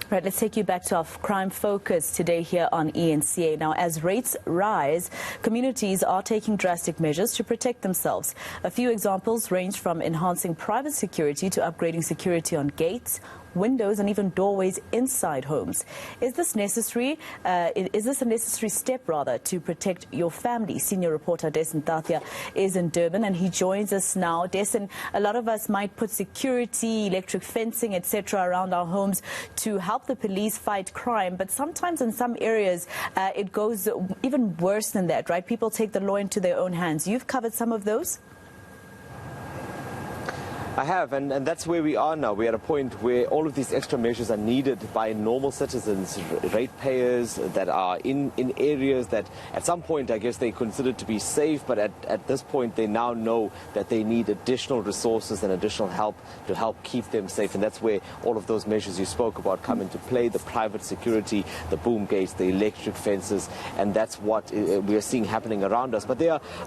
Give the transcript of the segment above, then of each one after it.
Right, let's take you back to our crime focus today here on eNCA. Now, as rates rise, communities are taking drastic measures to protect themselves. A few examples range from enhancing private security to upgrading security on gates, windows and even doorways inside homes. Is this necessary? Is this a necessary step, rather, to protect your family? Senior reporter Dasen Thathiah is in Durban and he joins us now. Dasen, a lot of us might put security, electric fencing, etc. around our homes to help the police fight crime, but sometimes in some areas it goes even worse than that, right? People take the law into their own hands. You've covered some of those? I have, and that's where we are now. We're at a point where all of these extra measures are needed by normal citizens, ratepayers that are in areas that at some point I guess they considered to be safe, but at this point they now know that they need additional resources and additional help to help keep them safe. And that's where all of those measures you spoke about come into play: the private security, the boom gates, the electric fences, and that's what we are seeing happening around us. But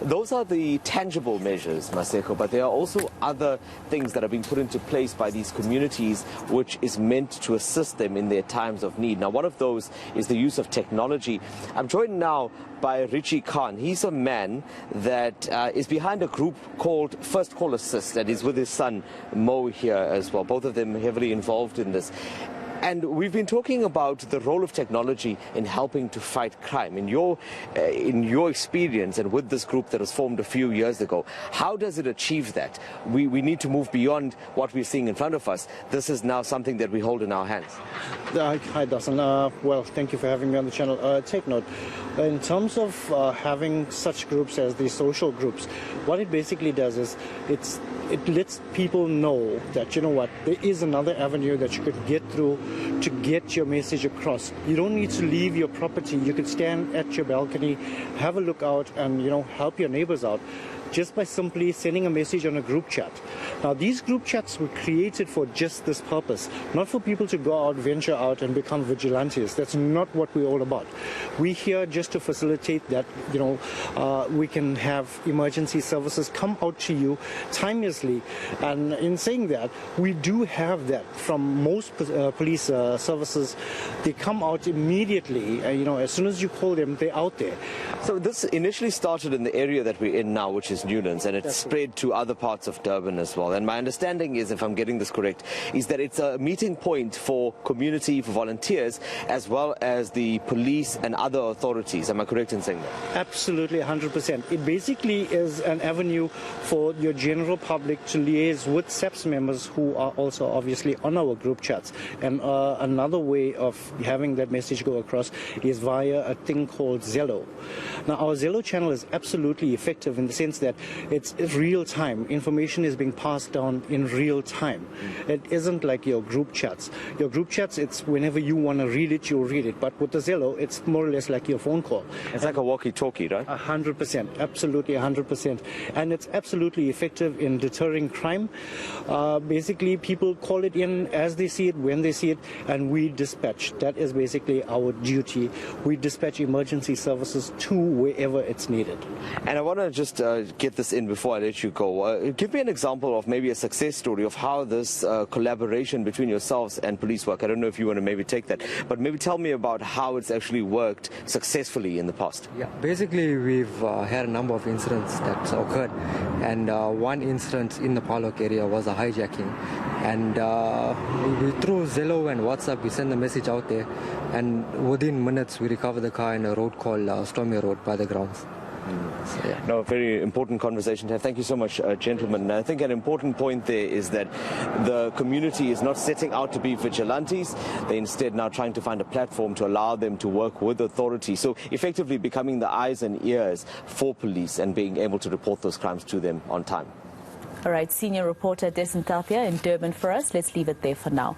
those are the tangible measures, Maseko, but there are also other things that are being put into place by these communities which is meant to assist them in their times of need. Now, one of those is the use of technology. I'm joined now by Richie Khan. He's a man that is behind a group called First Call Assist, and he's with his son Mo here as well. Both of them heavily involved in this. And we've been talking about the role of technology in helping to fight crime. In your experience and with this group that was formed a few years ago, how does it achieve that? We need to move beyond what we're seeing in front of us. This is now something that we hold in our hands. Hi, Dasen. Well, thank you for having me on the channel. Take note, in terms of having such groups as the social groups, what it basically does is it lets people know that, you know what, there is another avenue that you could get through to get your message across. You don't need to leave your property. You could stand at your balcony, have a look out and, you know, help your neighbors out just by simply sending a message on a group chat. Now, these group chats were created for just this purpose, not for people to go out, venture out and become vigilantes. That's not what we're all about. We're here just to facilitate that, you know, we can have emergency services come out to you timelessly. And in saying that, we do have that from most police services. They come out immediately, you know, as soon as you call them, they're out there. So this initially started in the area that we're in now, which is Newlands, and it's spread to other parts of Durban as well. And my understanding is, if I'm getting this correct, is that it's a meeting point for community, for volunteers, as well as the police and other authorities. Am I correct in saying that? Absolutely, 100%. It basically is an avenue for your general public to liaise with SAPS members who are also obviously on our group chats. And another way of having that message go across is via a thing called Zello. Now, our Zello channel is absolutely effective in the sense that it's real time. Information is being passed down in real time. It isn't like your group chats. Your group chats, it's whenever you want to read it, you'll read it. But with the Zello, it's more or less like your phone call. It's like a walkie-talkie, right? 100%, absolutely 100%. And it's absolutely effective in deterring crime. Basically, people call it in as they see it, when they see it, and we dispatch. That is basically our duty. We dispatch emergency services to wherever it's needed. And I want to just get this in before I let you go. Give me an example of maybe a success story of how this collaboration between yourselves and police work. I don't know if you want to maybe take that, but maybe tell me about how it's actually worked successfully in the past. Yeah, basically we've had a number of incidents that occurred, and one incident in the Palok area was a hijacking, and through Zello and WhatsApp we send the message out there, and within minutes we recover the car in a road called Stormy Road by the grounds. So, yeah. No, very important conversation to have. Thank you so much, gentlemen. And I think an important point there is that the community is not setting out to be vigilantes. They're instead now trying to find a platform to allow them to work with authorities. So effectively becoming the eyes and ears for police and being able to report those crimes to them on time. All right, senior reporter Dasen Thathiah in Durban for us. Let's leave it there for now.